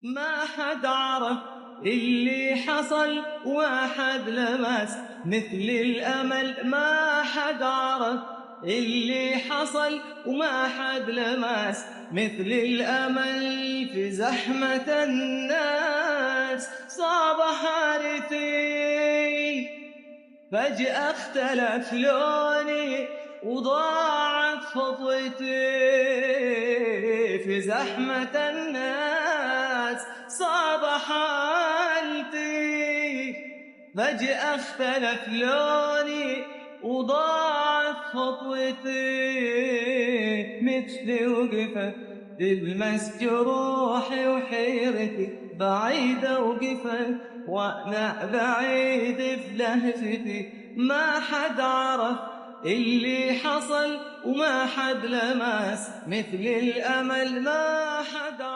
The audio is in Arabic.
ما حد عرف اللي حصل وما حد لمس مثل الأمل. ما حد عرف اللي حصل وما حد لمس مثل الأمل. في زحمة الناس صعب حارتي، فجأة اختلف لوني وضاعت خطوتي. في زحمة الناس صعب حالتي، فجأة اختلف لوني وضاعت خطوتي. مثلي وقفت تلمس جروحي وحيرتي، بعيدة وقفت وأنا بعيد في لهفتي. ما حد عرف اللي حصل وما حد لمس مثل الأمل. ما حد عرف